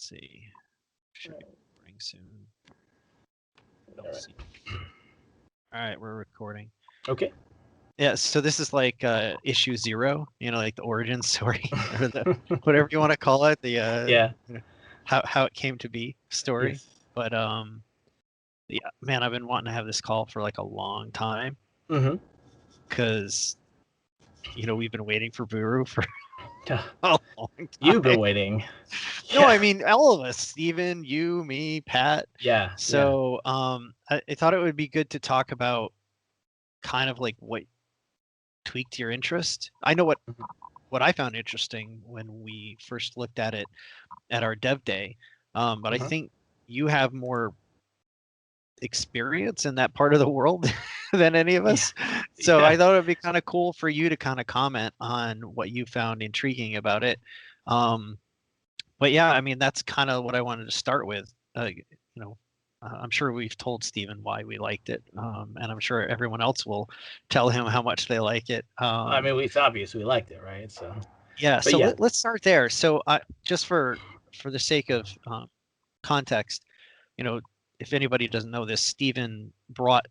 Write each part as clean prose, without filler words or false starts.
Let's see. Should be recording soon. All right. All right, we're recording. Okay. Yeah, so this is like issue 0, like the origin story, or the whatever you want to call it, the Yeah. how it came to be story. Yes. But yeah, man, I've been wanting to have this call for like a long time Mm-hmm. because we've been waiting for Buru for a long time. You've been waiting. No, I mean all of us, Steven, you, me, Pat. Yeah. So I thought it would be good to talk about kind of like what tweaked your interest. I know what I found interesting when we first looked at it at our dev day, but I think you have more experience in that part of the world than any of us. Yeah. So I thought it'd be kind of cool for you to kind of comment on what you found intriguing about it. But yeah, I mean, that's kind of what I wanted to start with. I'm sure we've told Steven why we liked it, and I'm sure everyone else will tell him how much they like it. I mean, it's obvious we liked it, right? So yeah, so let's start there. So just for the sake of context, if anybody doesn't know this, Steven brought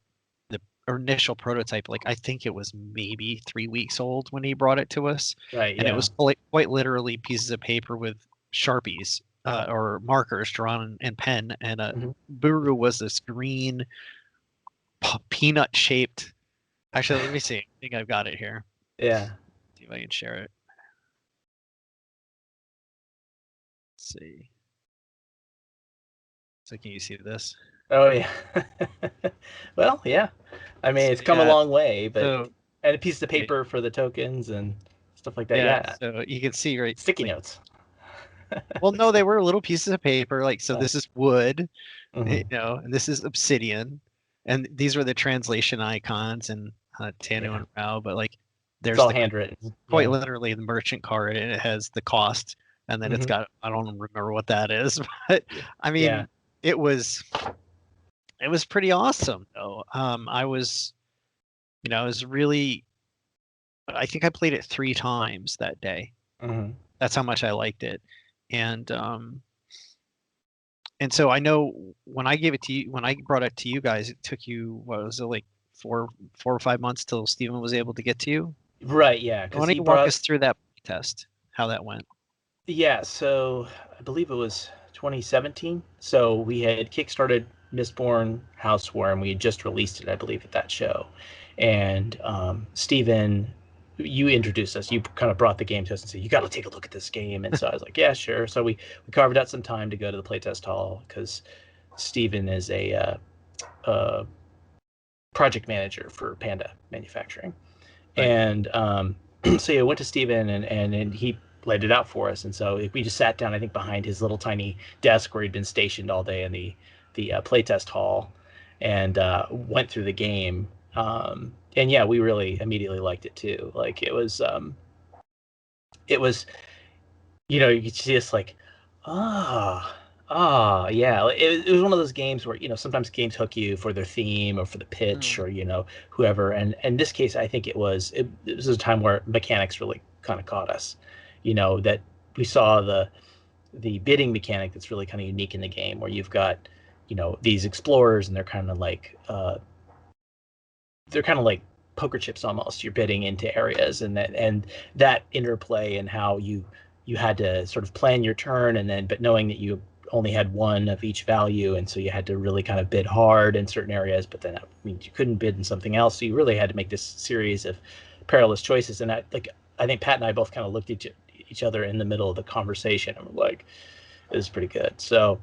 the initial prototype, like I think it was maybe 3 weeks old when he brought it to us. Right. And it was quite literally pieces of paper with Sharpies or markers drawn in pen. And Buru was this green peanut shaped. Actually, let me see. I think I've got it here. Yeah. See if I can share it. Let's see. So can you see this? Oh yeah. Well, yeah. I mean, it's come a long way, but and a piece of paper for the tokens and stuff like that. Yeah. So you can see sticky notes. Well, no, they were little pieces of paper. Like, so this is wood, and this is obsidian, and these were the translation icons and Tanu and Rao. But like, there's all handwritten. Quite literally the merchant card, and it has the cost, and then it's got, I don't remember what that is, but I mean, it was pretty awesome though. I was really, I think I played it 3 times that day. That's how much I liked it. And so I know when I gave it to you, when I brought it to you guys, it took you, what was it, like 4 or 5 months till Steven was able to get to you? Right, yeah. Why don't you walk us through that test, how that went? Yeah, so I believe it was 2017. So we had kickstarted Mistborn Housewarm. We had just released it, I believe, at that show. And Steven, you introduced us. You kind of brought the game to us and said, you got to take a look at this game. And so I was like, yeah, sure. So we carved out some time to go to the playtest hall because Steven is a project manager for Panda Manufacturing. Right. And so yeah, I went to Steven and he laid it out for us. And so we just sat down, I think, behind his little tiny desk where he'd been stationed all day in the playtest hall and went through the game. And yeah, we really immediately liked it too. Like it was, you could see us like, yeah. It was one of those games where, sometimes games hook you for their theme or for the pitch or, whoever. And in this case, I think it was a time where mechanics really kind of caught us, that we saw the bidding mechanic that's really kind of unique in the game where you've got, these explorers and they're kind of like poker chips almost. You're bidding into areas and that interplay and how you had to sort of plan your turn but knowing that you only had one of each value, and so you had to really kind of bid hard in certain areas, but then that means you couldn't bid in something else. So you really had to make this series of perilous choices. And I think Pat and I both kind of looked at each other in the middle of the conversation and were like, it was pretty good. So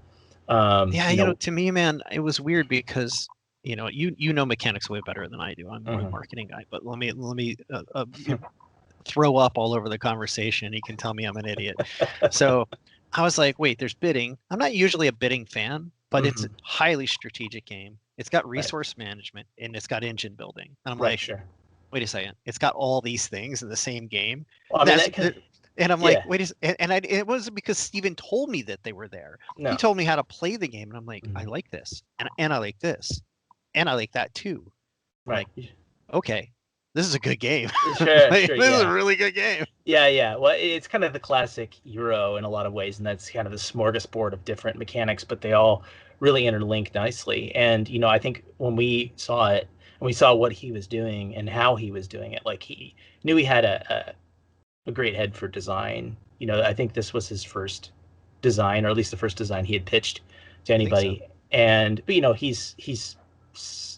to me, man, it was weird because you know mechanics way better than I do. I'm more a marketing guy, but let me throw up all over the conversation. You can tell me I'm an idiot. So I was like, wait, there's bidding. I'm not usually a bidding fan, but it's a highly strategic game. It's got resource management and it's got engine building. And I'm like, sure. Wait a second, it's got all these things in the same game. Well, and I'm like, wait, it wasn't because Steven told me that they were there. No. He told me how to play the game, and I'm like, I like this, and I like this, and I like that too. Right. Like, okay, this is a good game. Sure, Like, sure, this is yeah. a really good game. Yeah, yeah. Well, it's kind of the classic Euro in a lot of ways, and that's kind of the smorgasbord of different mechanics, but they all really interlink nicely. And I think when we saw it, and we saw what he was doing and how he was doing it, like he knew he had a great head for design. I think this was his first design, or at least the first design he had pitched to I think so. anybody. And but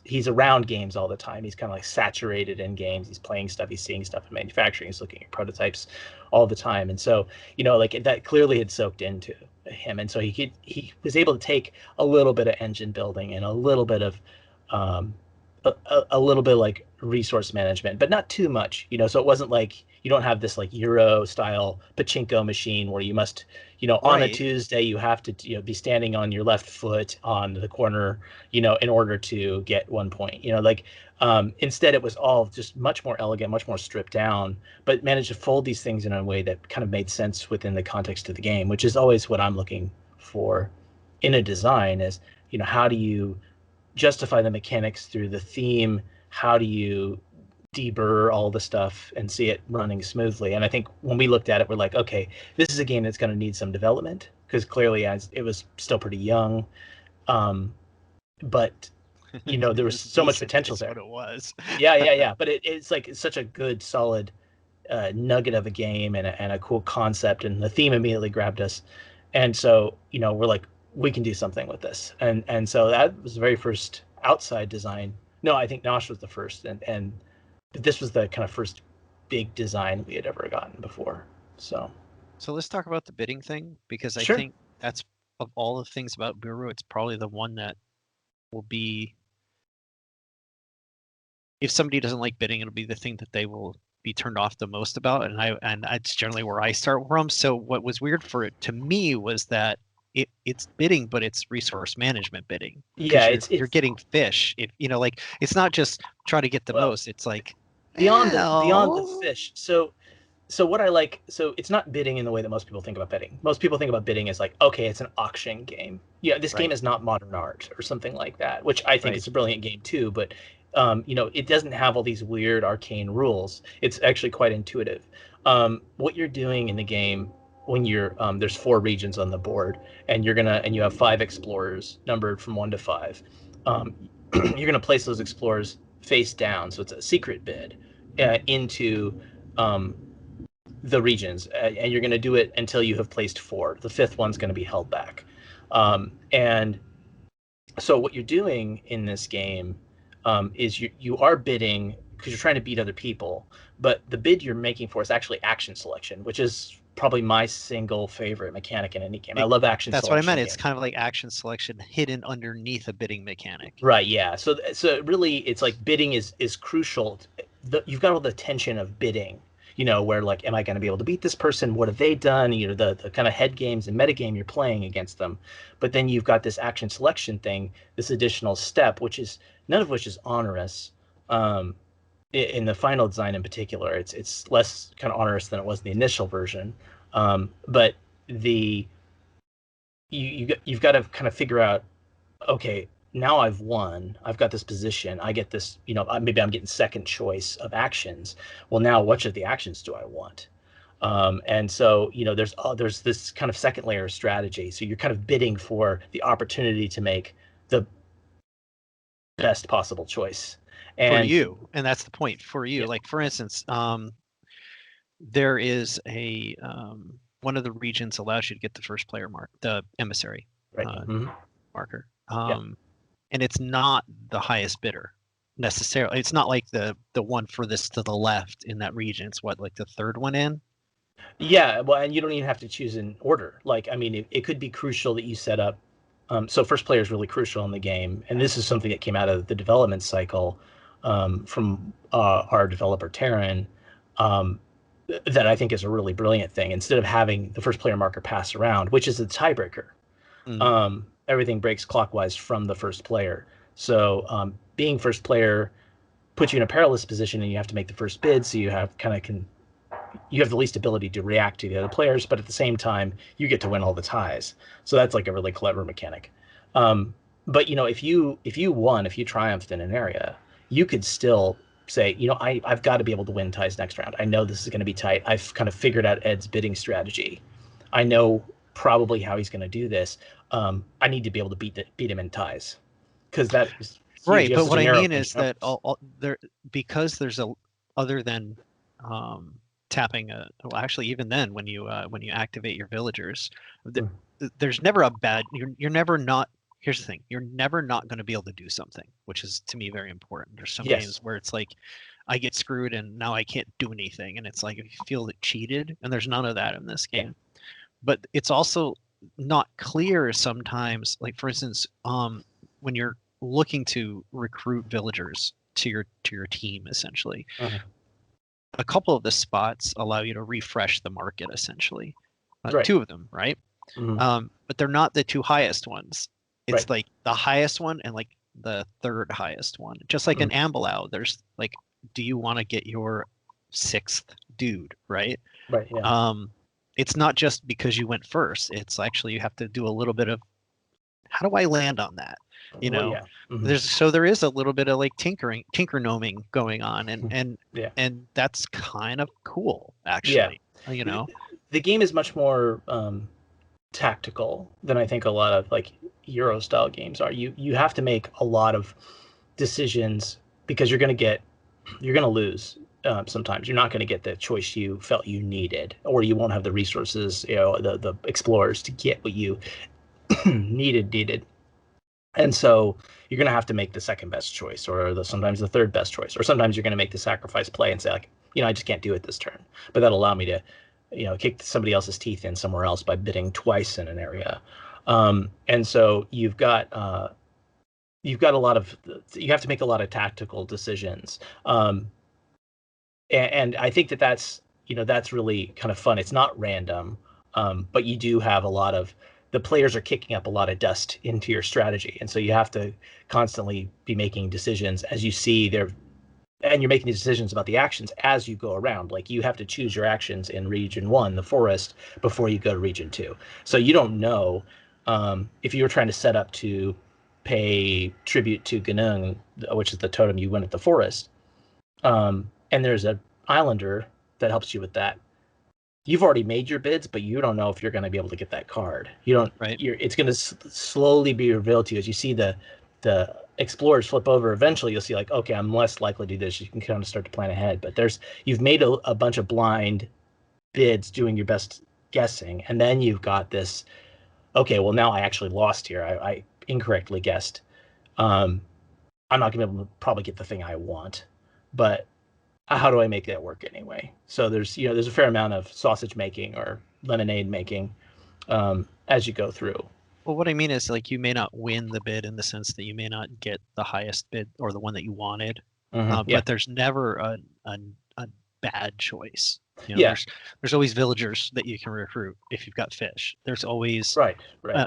he's around games all the time. He's kind of like saturated in games. He's playing stuff. He's seeing stuff in manufacturing. He's looking at prototypes all the time. And so, like that clearly had soaked into him. And so he was able to take a little bit of engine building and a little bit of a little bit like resource management, but not too much. So it wasn't like you don't have this like Euro style pachinko machine where you must, on a Tuesday you have to be standing on your left foot on the corner, in order to get 1 point. Instead it was all just much more elegant, much more stripped down, but managed to fold these things in a way that kind of made sense within the context of the game, which is always what I'm looking for in a design is, how do you justify the mechanics through the theme? How do you deburr all the stuff and see it running smoothly? And I think when we looked at it, we're like, okay, this is a game that's going to need some development, because clearly it was still pretty young, but there was so much potential there. What it was. yeah. But it's such a good, solid nugget of a game and a cool concept, and the theme immediately grabbed us. And so we're like, we can do something with this. And so that was the very first outside design. No, I think Nosh was the first, but this was the kind of first big design we had ever gotten before. So let's talk about the bidding thing, because I Sure. think that's, of all the things about Buru, it's probably the one that will be, if somebody doesn't like bidding, it'll be the thing that they will be turned off the most about. And that's generally where I start from. So what was weird for it to me was that it's bidding, but it's resource management bidding. Yeah, you're getting fish. If like, it's not just try to get the most. It's like beyond the fish. So what I like, so it's not bidding in the way that most people think about bidding. Most people think about bidding as like, okay, it's an auction game. Yeah, this game is not modern art or something like that, which I think is a brilliant game too. But it doesn't have all these weird arcane rules. It's actually quite intuitive. What you're doing in the game when you're there's 4 regions on the board, and you have 5 explorers numbered from 1 to 5. You're gonna place those explorers face down, so it's a secret bid into the regions, and you're going to do it until you have placed 4. The 5th one's going to be held back. And so what you're doing in this game is you are bidding because you're trying to beat other people, but the bid you're making for is actually action selection, which is probably my single favorite mechanic in any game. I love action selection. That's what I meant. It's kind of like action selection hidden underneath a bidding mechanic. Right, yeah. So really it's like bidding is crucial. You've got all the tension of bidding, where like, am I going to be able to beat this person? What have they done? The kind of head games and metagame you're playing against them. But then you've got this action selection thing, this additional step, none of which is onerous. In the final design in particular, it's less kind of onerous than it was in the initial version. But you've got to kind of figure out, okay, now I've won. I've got this position. I get this, maybe I'm getting second choice of actions. Well, now which of the actions do I want? And so, there's this kind of second layer of strategy. So you're kind of bidding for the opportunity to make the best possible choice. For you, and that's the point for you. Yeah. Like, for instance, there is a one of the regions allows you to get the first player mark, the emissary marker. And it's not the highest bidder necessarily. It's not like the one furthest to the left in that region. It's like the 3rd one in. Yeah, well, and you don't even have to choose in order. Like, I mean, it could be crucial that you set up. So first player is really crucial in the game, and this is something that came out of the development cycle from our developer Terran, that I think is a really brilliant thing. Instead of having the first player marker pass around, which is a tiebreaker. Everything breaks clockwise from the first player. So being first player puts you in a perilous position, and you have to make the first bid. So you have you have the least ability to react to the other players, but at the same time, you get to win all the ties. So that's like a really clever mechanic. But if you triumphed in an area, you could still say, I've got to be able to win ties next round. I know this is going to be tight. I've kind of figured out Ed's bidding strategy. I know probably how he's going to do this. I need to be able to beat him in ties, because that is huge. Right. But what I mean is that because there's other than tapping well, actually, even then, when you activate your villagers, there's never a bad. You're never not. Here's the thing: you're never not going to be able to do something, which is to me very important. There's some games where it's like, I get screwed and now I can't do anything, and it's like if you feel cheated, and there's none of that in this game. But it's also not clear sometimes. Like for instance, when you're looking to recruit villagers to your team, essentially, a couple of the spots allow you to refresh the market, essentially. Two of them, right? But they're not the two highest ones. It's like the highest one and like the third highest one. Just like an Ambelau, there's like, do you want to get your 6th dude, right? Right. Yeah. It's not just because you went first. It's actually you have to do a little bit of, how do I land on that? There is a little bit of like tinker-gnoming going on, and that's kind of cool, actually. The game is much more tactical than I think a lot of like Euro style games are. You have to make a lot of decisions, because you're going to lose. Sometimes you're not going to get the choice you felt you needed, or you won't have the resources, the explorers to get what you needed. And so you're going to have to make the second best choice, or sometimes the third best choice, or sometimes you're going to make the sacrifice play and say, like, I just can't do it this turn, but that'll allow me to, kick somebody else's teeth in somewhere else by bidding twice in an area. And so you have to make a lot of tactical decisions. And I think that's really kind of fun. It's not random, but you do have a lot of, the players are kicking up a lot of dust into your strategy. And so you have to constantly be making decisions as you see there, and you're making decisions about the actions as you go around. Like, you have to choose your actions in region 1, the forest, before you go to region 2. So you don't know, if you were trying to set up to pay tribute to Ganung, which is the totem you win at the forest, and there's an islander that helps you with that. You've already made your bids, but you don't know if you're going to be able to get that card. You don't. Right. It's going to slowly be revealed to you as you see the explorers flip over. Eventually, you'll see, like, okay, I'm less likely to do this. You can kind of start to plan ahead. But you've made a bunch of blind bids, doing your best guessing, and then you've got this. Okay, well, now I actually lost here. I incorrectly guessed. I'm not going to be able to probably get the thing I want, but how do I make that work anyway? So there's a fair amount of sausage making or lemonade making as you go through. Well, what I mean is, like, you may not win the bid in the sense that you may not get the highest bid or the one that you wanted, but there's never a bad choice. There's always villagers that you can recruit if you've got fish. There's always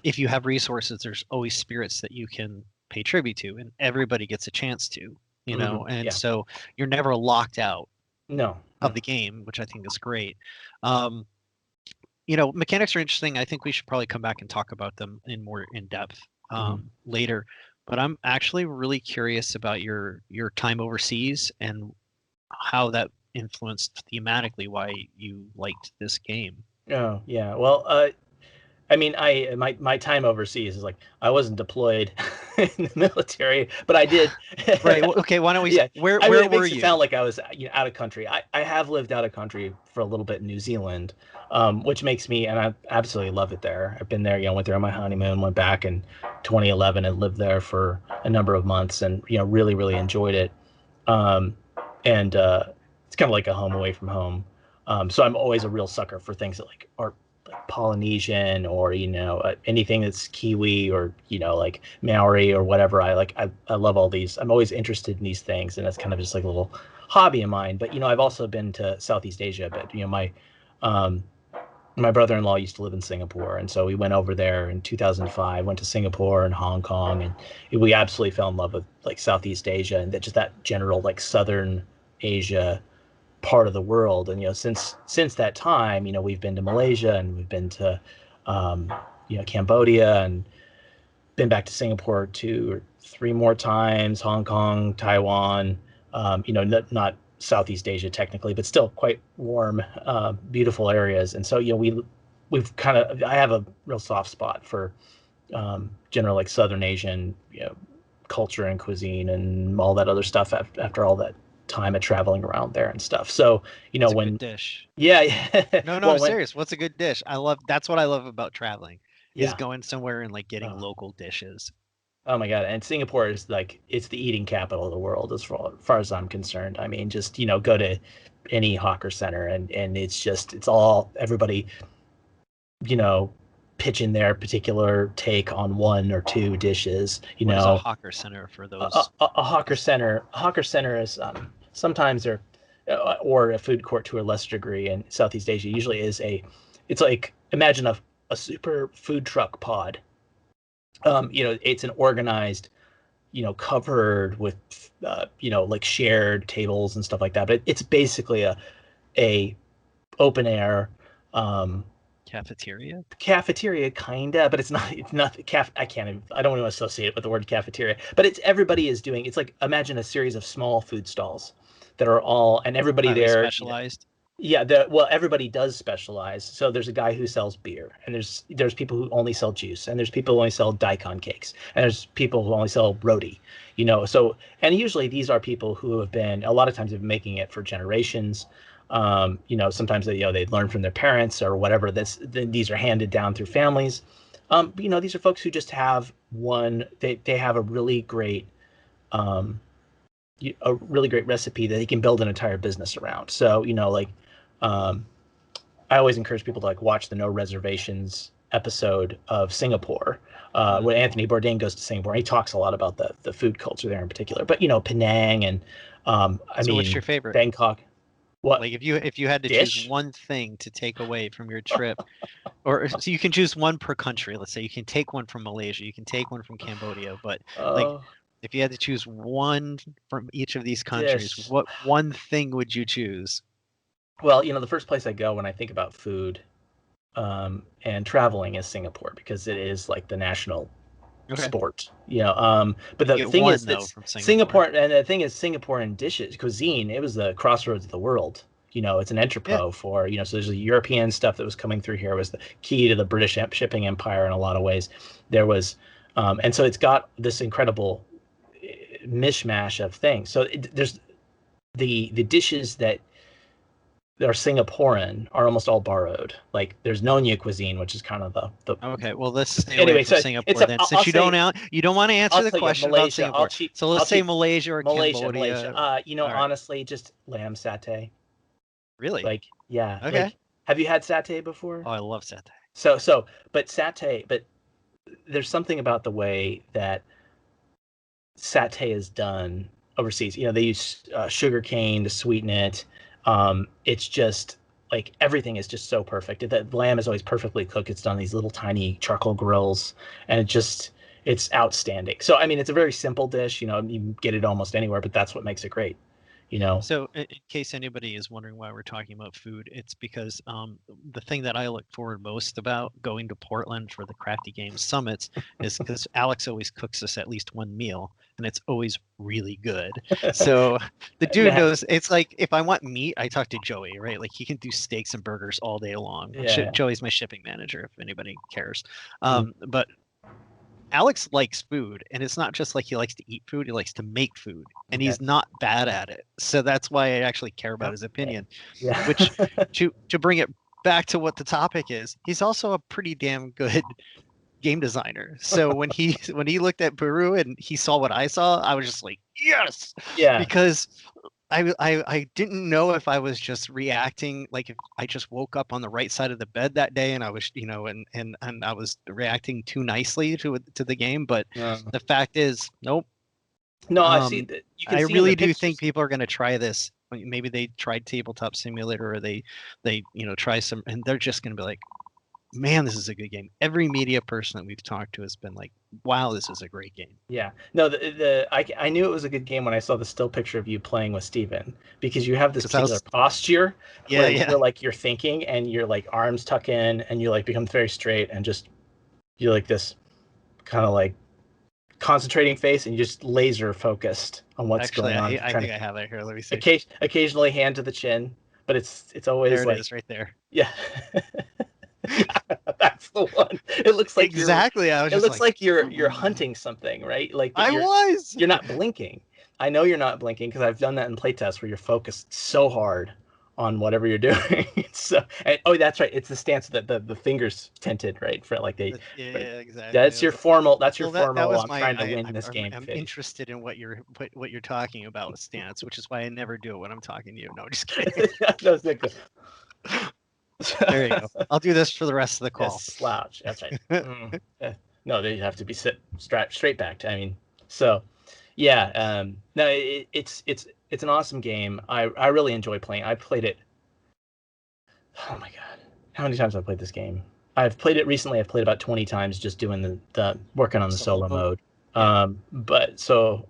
if you have resources, there's always spirits that you can pay tribute to, and everybody gets a chance to. So you're never locked out of the game, which I think is great. Mechanics are interesting. I think we should probably come back and talk about them more in depth later. But I'm actually really curious about your time overseas and how that influenced thematically why you liked this game. Oh, yeah. Well, I mean, my time overseas is like, I wasn't deployed in the military, but I did. Right. Well, okay. Why don't we? Where were you? It makes it sound like I was out of country. I have lived out of country for a little bit in New Zealand, which makes me, and I absolutely love it there. I've been there. Went there on my honeymoon, went back in 2011 and lived there for a number of months, and really really enjoyed it. And it's kind of like a home away from home. So I'm always a real sucker for things that are Polynesian or anything that's Kiwi or like Maori or whatever. I love all these. I'm always interested in these things, and that's kind of just like a little hobby of mine. But I've also been to Southeast Asia a bit. My brother-in-law used to live in Singapore, and so we went over there in 2005. Went to Singapore and Hong Kong, and we absolutely fell in love with like Southeast Asia and just that general like Southern Asia part of the world. And since that time, we've been to Malaysia, and we've been to Cambodia, and been back to Singapore 2 or 3 more times, Hong Kong, Taiwan, not Southeast Asia technically, but still quite warm, beautiful areas. And so, I have a real soft spot for general like Southern Asian, culture and cuisine and all that other stuff after all that time of traveling around there and stuff. So, It's a good dish. Yeah, yeah. No, I'm serious. What's a good dish? That's what I love about traveling, is Yeah. going somewhere and like getting local dishes. Oh my God. And Singapore is like, it's the eating capital of the world as far as I'm concerned. I mean, just, go to any hawker center and it's all everybody, pitching their particular take on one or two dishes, What is a hawker center for those? A hawker center. A hawker center is sometimes they're, or a food court to a lesser degree in Southeast Asia. Usually it's like imagine a super food truck pod. It's an organized, covered with, like shared tables and stuff like that. But it's basically a open air cafeteria kinda, but it's not I can't even, I don't want to associate it with the word cafeteria, but everybody is doing, it's like imagine a series of small food stalls that are all, and everybody there specialized. Everybody does specialize. So there's a guy who sells beer, and there's people who only sell juice, and there's people who only sell daikon cakes, and there's people who only sell roti, so, and usually these are people who have been, a lot of times, have been making it for generations. Sometimes they learn from their parents or whatever. These are handed down through families. These are folks who just have they have a really great recipe that they can build an entire business around. So, I always encourage people to like watch the No Reservations episode of Singapore, when Anthony Bourdain goes to Singapore. He talks a lot about the food culture there in particular, but Penang and what's your favorite? Bangkok. What? Like if you had to choose one thing to take away from your trip, or so you can choose one per country. Let's say you can take one from Malaysia, you can take one from Cambodia, but if you had to choose one from each of these countries, what one thing would you choose? Well, the first place I go when I think about food and traveling is Singapore, because it is like the national sport. But the thing is that Singapore, and the thing is Singaporean dishes, cuisine, it was the crossroads of the world. It's an entrepot for, so there's the European stuff that was coming through here, was the key to the British shipping empire in a lot of ways. There was, and so it's got this incredible mishmash of things. So there's the dishes that are Singaporean are almost all borrowed. Like there's Nyonya cuisine, which is kind of the okay. Well, let's stay away from Singapore then, since you don't want to answer the question about Singapore. So let's say Malaysia or Cambodia. Malaysia. Honestly, just lamb satay. Really? Like, yeah. Okay. Like, have you had satay before? Oh, I love satay. But there's something about the way that satay is done overseas. They use sugar cane to sweeten it. It's just like everything is just so perfect. The lamb is always perfectly cooked. It's done on these little tiny charcoal grills, and it's outstanding. So I mean, it's a very simple dish. You can get it almost anywhere, but that's what makes it great. So in case anybody is wondering why we're talking about food, it's because the thing that I look forward most about going to Portland for the Crafty Games summits is because Alex always cooks us at least one meal, and it's always really good. So the dude knows. It's like if I want meat, I talk to Joey, right? Like he can do steaks and burgers all day long. Yeah. Joey's my shipping manager, if anybody cares. But Alex likes food, and it's not just like he likes to eat food, he likes to make food, and he's not bad at it. So that's why I actually care about his opinion. Yeah. Which to bring it back to what the topic is, he's also a pretty damn good game designer. So when he looked at Buru and he saw what I saw, I was just like, yes. Yeah. Because I didn't know if I was just reacting, like if I just woke up on the right side of the bed that day and I was, and I was reacting too nicely to the game. But the fact is, nope. No, I see that. I really do think people are going to try this. Maybe they tried Tabletop Simulator, or they try some, and they're just going to be like, man, this is a good game. Every media person that we've talked to has been like, wow, this is a great game. Yeah. No, I knew it was a good game when I saw the still picture of you playing with Steven, because you have this particular posture where you're like, you're thinking and you're like arms tuck in and you like become very straight and just, you're like this kind of like concentrating face and you just laser focused on what's Actually, going on. I think I have it here. Let me see. Occasionally hand to the chin, but it's always There it like, is, right there. yeah. Yeah, that's the one. It looks like Exactly. I was it just looks like, like you're hunting something, right? Like, but I was. you're not blinking. I know you're not blinking because I've done that in playtests where you're focused so hard on whatever you're doing. So, oh, that's right. It's the stance that the fingers tinted, right? For like right. Yeah, exactly. That's your formal. That's your Well, that formal. was I'm my. trying to win this game. I'm Face. interested in what you're talking about with stance, which is why I never do it when I'm talking to you. No, just kidding. No, good. There you go. I'll do this for the rest of the call. Just slouch. That's right. No, they have to be straight backed. I mean, so yeah. No, it's an awesome game. I really enjoy playing. I played it. Oh my god, how many times have I played this game? I've played it recently. I've played about 20 times just doing the working on the solo mode. Yeah. But so,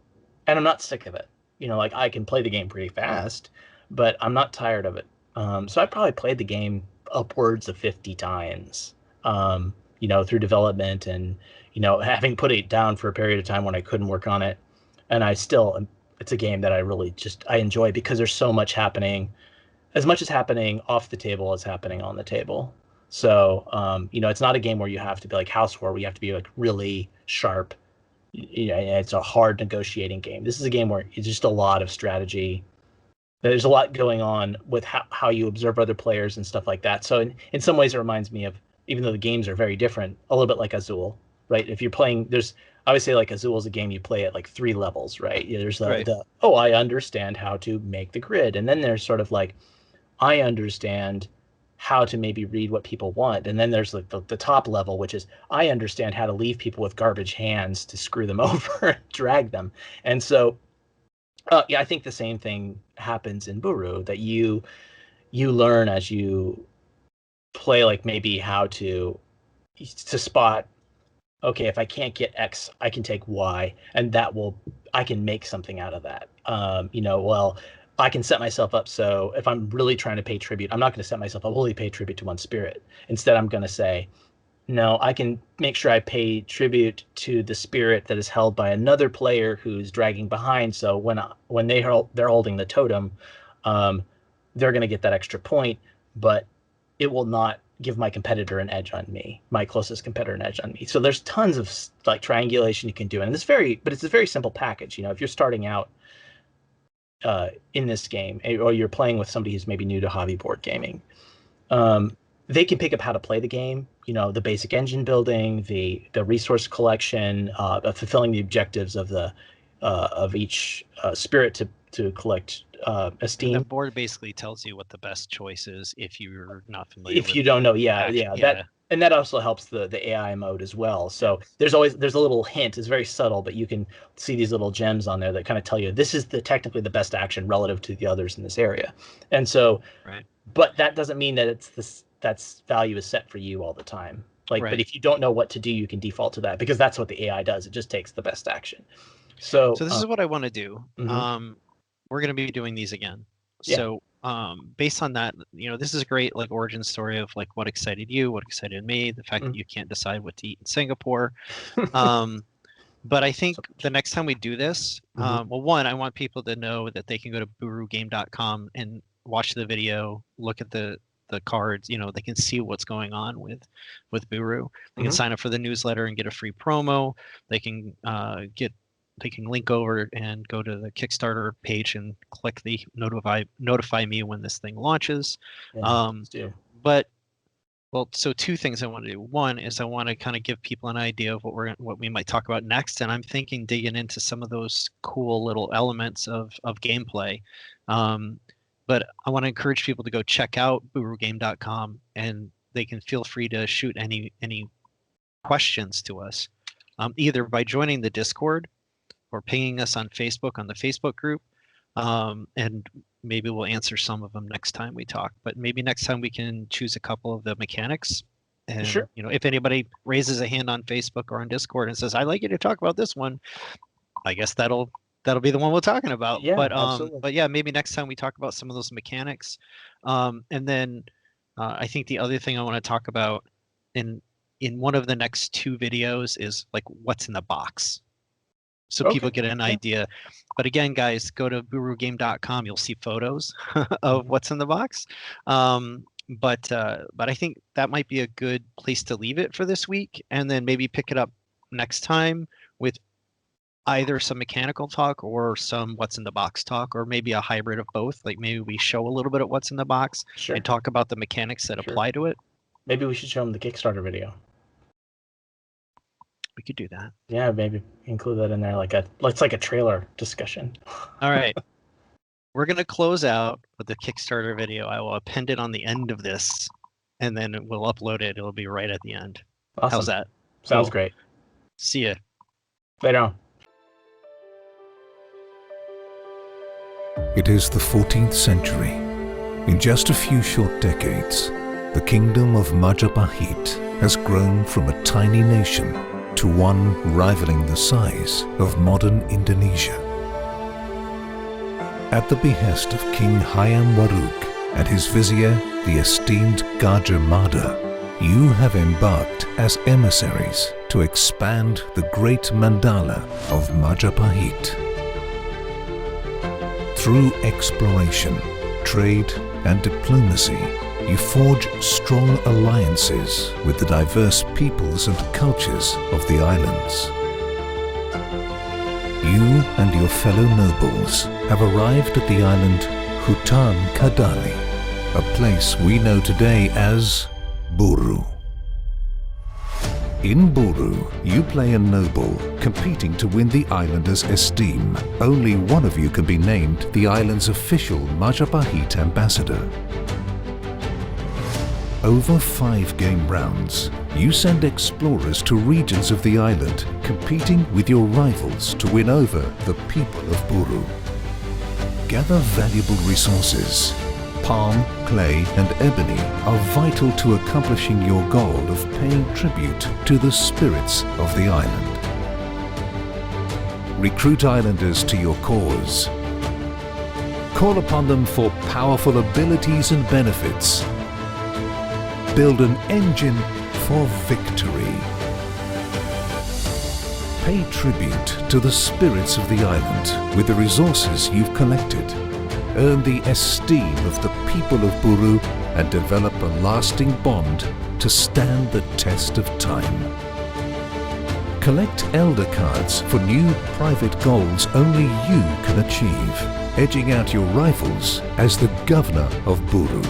and I'm not sick of it. You know, like I can play the game pretty fast, but I'm not tired of it. So I probably played the game upwards of 50 times. You know, through development and, you know, having put it down for a period of time when I couldn't work on it. And it's a game that I really I enjoy because there's so much happening, as much as happening off the table as happening on the table. So, you know, it's not a game where you have to be like House War, where you have to be like really sharp. You know, it's a hard negotiating game. This is a game where it's just a lot of strategy. There's a lot going on with how you observe other players and stuff like that. So in some ways, it reminds me of, even though the games are very different, a little bit like Azul, right? If you're playing, I would say like Azul is a game you play at like 3 levels, right? There's oh, I understand how to make the grid. And then there's sort of like, I understand how to maybe read what people want. And then there's like the top level, which is, I understand how to leave people with garbage hands to screw them over and drag them. And so, yeah, I think the same thing happens in Buru, that you learn as you play, like maybe how to spot, okay, if I can't get X, I can take Y, and I can make something out of that. You know, well, I can set myself up so if I'm really trying to pay tribute, I'm not going to set myself up only pay tribute to one spirit. Instead, I'm going to say, no, I can make sure I pay tribute to the spirit that is held by another player who's dragging behind. So when they're holding the totem, they're going to get that extra point, but it will not give my competitor an edge on me, my closest competitor an edge on me. So there's tons of like triangulation you can do, and it's a very simple package. You know, if you're starting out in this game, or you're playing with somebody who's maybe new to hobby board gaming, they can pick up how to play the game. You know, the basic engine building, the resource collection, fulfilling the objectives of each spirit to collect esteem. And the board basically tells you what the best choice is if you're not familiar. If you don't know, that also helps the AI mode as well. So there's a little hint. It's very subtle, but you can see these little gems on there that kind of tell you this is technically the best action relative to the others in this area. And so, but that doesn't mean that that's value is set for you all the time. Like, but if you don't know what to do, you can default to that, because that's what the AI does. It just takes the best action. So this is what I want to do. We're going to be doing these again. Yeah. So based on that, you know, this is a great like origin story of like what excited you, what excited me, the fact that you can't decide what to eat in Singapore. But I think the next time we do this, well, one, I want people to know that they can go to burugame.com and watch the video, look at the cards. You know, they can see what's going on with Buru. They can sign up for the newsletter and get a free promo. They can link over and go to the Kickstarter page and click the notify me when this thing launches. So two things I want to do. One is I want to kind of give people an idea of what we might talk about next, and I'm thinking digging into some of those cool little elements of gameplay. But I want to encourage people to go check out burugame.com, and they can feel free to shoot any questions to us, either by joining the Discord or pinging us on Facebook on the Facebook group, and maybe we'll answer some of them next time we talk. But maybe next time we can choose a couple of the mechanics. And you know, if anybody raises a hand on Facebook or on Discord and says, "I'd like you to talk about this one," I guess that'll be the one we're talking about. Yeah, but yeah, maybe next time we talk about some of those mechanics. And then I think the other thing I want to talk about in one of the next 2 videos is like what's in the box. so people get an idea. But again, guys, go to burugame.com. You'll see photos of what's in the box. But I think that might be a good place to leave it for this week, and then maybe pick it up next time with either some mechanical talk or some what's in the box talk, or maybe a hybrid of both. Like maybe we show a little bit of what's in the box and talk about the mechanics that apply to it. Maybe we should show them the Kickstarter video. We could do that. Yeah, maybe include that in there, like a trailer discussion. All right. We're going to close out with the Kickstarter video. I will append it on the end of this, and then we'll upload it. It'll be right at the end. Awesome. How's that? Sounds great. See ya. Later on. It is the 14th century. In just a few short decades, the kingdom of Majapahit has grown from a tiny nation to one rivaling the size of modern Indonesia. At the behest of King Hayam Wuruk and his vizier, the esteemed Gajah Mada, you have embarked as emissaries to expand the great mandala of Majapahit. Through exploration, trade, and diplomacy, you forge strong alliances with the diverse peoples and cultures of the islands. You and your fellow nobles have arrived at the island Hutan Kadali, a place we know today as Buru. In Buru, you play a noble, competing to win the islanders' esteem. Only one of you can be named the island's official Majapahit ambassador. Over 5 game rounds, you send explorers to regions of the island, competing with your rivals to win over the people of Buru. Gather valuable resources. Palm, clay, and ebony are vital to accomplishing your goal of paying tribute to the spirits of the island. Recruit islanders to your cause. Call upon them for powerful abilities and benefits. Build an engine for victory. Pay tribute to the spirits of the island with the resources you've collected. Earn the esteem of the people of Buru and develop a lasting bond to stand the test of time. Collect elder cards for new private goals only you can achieve, edging out your rivals as the governor of Buru.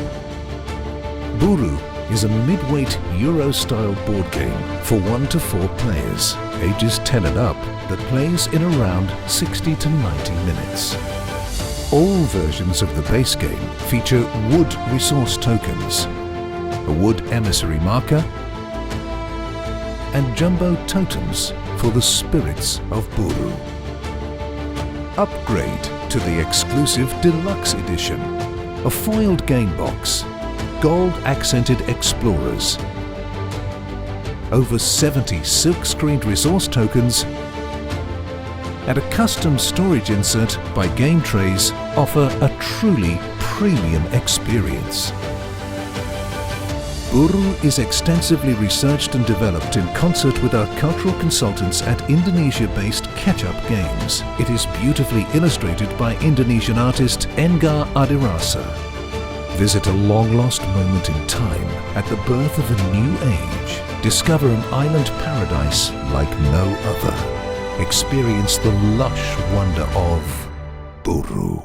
Buru is a mid-weight Euro-style board game for 1 to 4 players, ages 10 and up, that plays in around 60 to 90 minutes. All versions of the base game feature wood resource tokens, a wood emissary marker, and jumbo totems for the spirits of Buru. Upgrade to the exclusive Deluxe Edition, a foiled game box, gold-accented explorers, over 70 silk-screened resource tokens, and a custom storage insert by Game Trays offer a truly premium experience. Buru is extensively researched and developed in concert with our cultural consultants at Indonesia-based Catch-Up Games. It is beautifully illustrated by Indonesian artist Engar Adirasa. Visit a long-lost moment in time at the birth of a new age. Discover an island paradise like no other. Experience the lush wonder of Buru.